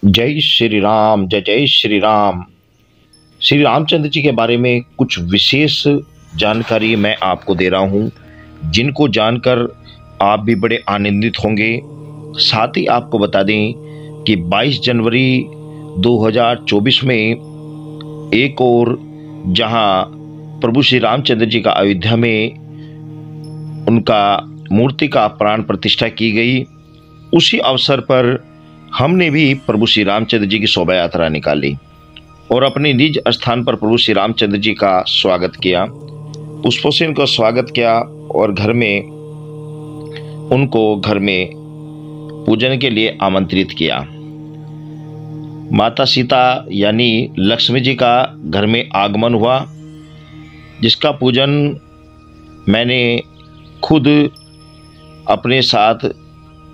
जय श्री राम, जय जय श्री राम। श्री रामचंद्र जी के बारे में कुछ विशेष जानकारी मैं आपको दे रहा हूँ, जिनको जानकर आप भी बड़े आनंदित होंगे। साथ ही आपको बता दें कि 22 जनवरी 2024 में एक और जहाँ प्रभु श्री रामचंद्र जी का अयोध्या में उनका मूर्ति का प्राण प्रतिष्ठा की गई, उसी अवसर पर हमने भी प्रभु श्री रामचंद्र जी की शोभा यात्रा निकाली और अपने निज स्थान पर प्रभु श्री रामचंद्र जी का स्वागत किया, पुष्पों से उनका स्वागत किया और घर में पूजन के लिए आमंत्रित किया। माता सीता यानी लक्ष्मी जी का घर में आगमन हुआ, जिसका पूजन मैंने खुद अपने साथ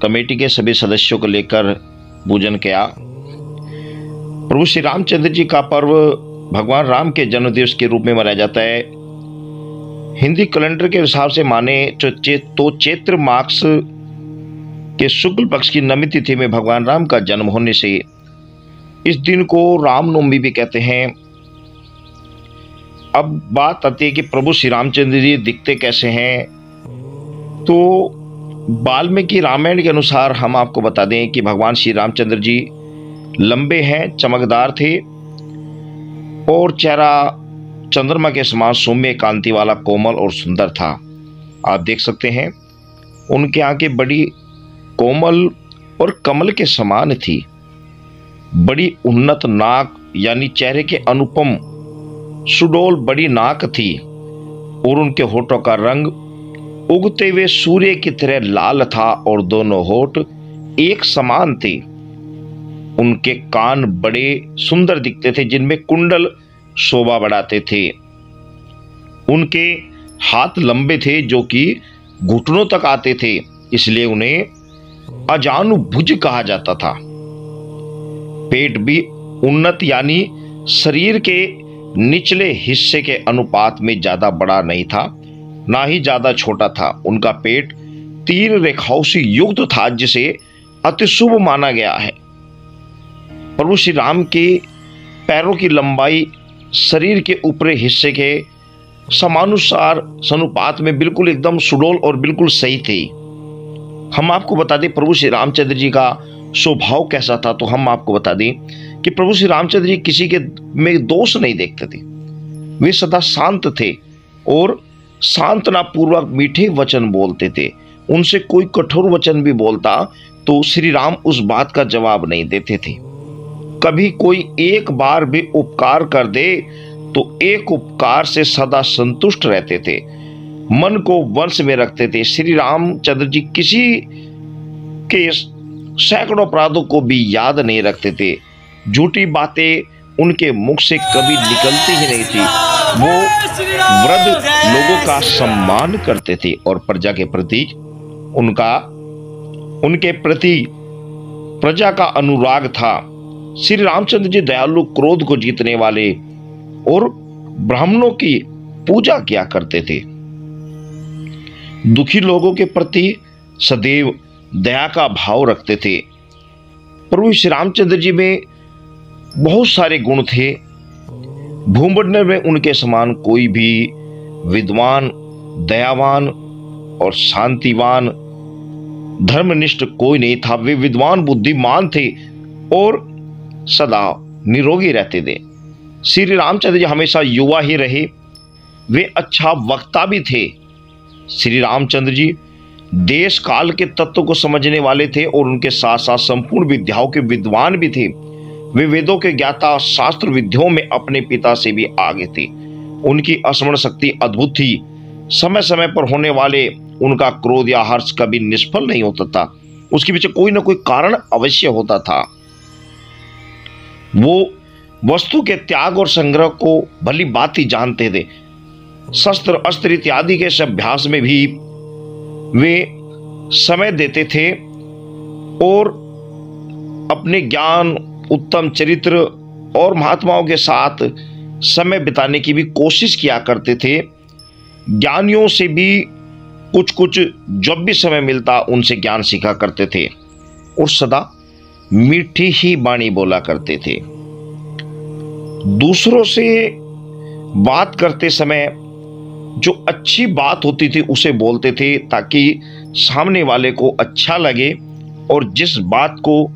कमेटी के सभी सदस्यों को लेकर पूजन किया। प्रभु श्री रामचंद्र जी का पर्व भगवान राम के जन्मदिवस के रूप में मनाया जाता है। हिंदी कैलेंडर के हिसाब से माने तो चैत्र मास के शुक्ल पक्ष की नवमी तिथि में भगवान राम का जन्म होने से इस दिन को रामनवमी भी कहते हैं। अब बात आती है कि प्रभु श्री रामचंद्र जी दिखते कैसे हैं। तो वाल्मीकि रामायण के अनुसार हम आपको बता दें कि भगवान श्री रामचंद्र जी लंबे हैं, चमकदार थे और चेहरा चंद्रमा के समान सौम्य कांति वाला, कोमल और सुंदर था। आप देख सकते हैं उनकी आंखें बड़ी कोमल और कमल के समान थी। बड़ी उन्नत नाक यानी चेहरे के अनुपम सुडौल बड़ी नाक थी और उनके होठों का रंग उगते हुए सूर्य की तरह लाल था और दोनों होठ एक समान थे। उनके कान बड़े सुंदर दिखते थे, जिनमें कुंडल शोभा बढ़ाते थे। उनके हाथ लंबे थे जो कि घुटनों तक आते थे, इसलिए उन्हें अजानुभुज कहा जाता था। पेट भी उन्नत यानी शरीर के निचले हिस्से के अनुपात में ज्यादा बड़ा नहीं था, ना ही ज्यादा छोटा था। उनका पेट 3 रेखाओं से युक्त था, जिसे अति शुभ माना गया है। प्रभु श्री राम के पैरों की लंबाई शरीर के ऊपरी हिस्से के समानुसार सनुपात में बिल्कुल एकदम सुडौल और बिल्कुल सही थी। हम आपको बता दें प्रभु श्री रामचंद्र जी का स्वभाव कैसा था, तो हम आपको बता दें कि प्रभु श्री रामचंद्र जी किसी के में दोष नहीं देखते थे। वे सदा शांत थे और सांत्वना पूर्वक मीठे वचन बोलते थे। उनसे कोई कठोर वचन भी बोलता तो श्री राम उस बात का जवाब नहीं देते थे। कभी कोई एक बार भी उपकार कर दे तो एक उपकार से सदा संतुष्ट रहते थे, मन को वश में रखते थे। श्री रामचंद्र जी किसी के सैकड़ों अपराधों को भी याद नहीं रखते थे। झूठी बातें उनके मुख से कभी निकलती ही नहीं थी। वो वृद्ध लोगों का सम्मान करते थे और प्रजा के प्रति उनके प्रति प्रजा का अनुराग था। श्री रामचंद्र जी दयालु, क्रोध को जीतने वाले और ब्राह्मणों की पूजा किया करते थे। दुखी लोगों के प्रति सदैव दया का भाव रखते थे। प्रभु श्री रामचंद्र जी में बहुत सारे गुण थे। भूमंडल में उनके समान कोई भी विद्वान, दयावान और शांतिवान, धर्मनिष्ठ कोई नहीं था। वे विद्वान, बुद्धिमान थे और सदा निरोगी रहते थे। श्री रामचंद्र जी हमेशा युवा ही रहे। वे अच्छा वक्ता भी थे। श्री रामचंद्र जी देश काल के तत्व को समझने वाले थे और उनके साथ साथ संपूर्ण विद्याओं के विद्वान भी थे। वे वेदों के ज्ञाता, शास्त्र विद्याओं में अपने पिता से भी आगे थे। उनकी स्मरण शक्ति अद्भुत थी। समय समय पर होने वाले उनका क्रोध या हर्ष कभी निष्फल नहीं होता था। उसके पीछे कोई ना कोई कारण अवश्य होता था। वो वस्तु के त्याग और संग्रह को भली बात ही जानते थे। शस्त्र, अस्त्र इत्यादि के अभ्यास में भी वे समय देते थे और अपने ज्ञान, उत्तम चरित्र और महात्माओं के साथ समय बिताने की भी कोशिश किया करते थे। ज्ञानियों से भी कुछ जब भी समय मिलता उनसे ज्ञान सीखा करते थे और सदा मीठी ही वाणी बोला करते थे। दूसरों से बात करते समय जो अच्छी बात होती थी उसे बोलते थे ताकि सामने वाले को अच्छा लगे, और जिस बात को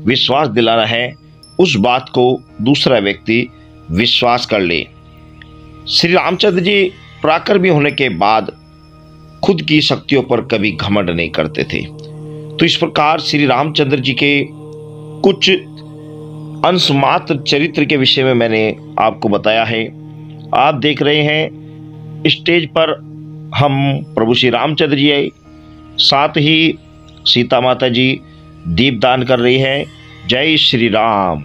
विश्वास दिलाना है उस बात को दूसरा व्यक्ति विश्वास कर ले। श्री रामचंद्र जी पराक्रमी होने के बाद खुद की शक्तियों पर कभी घमंड नहीं करते थे। तो इस प्रकार श्री रामचंद्र जी के कुछ अंश मात्र चरित्र के विषय में मैंने आपको बताया है। आप देख रहे हैं स्टेज पर हम प्रभु श्री रामचंद्र जी आए, साथ ही सीता माता जी दीपदान कर रही हैं। जय श्री राम।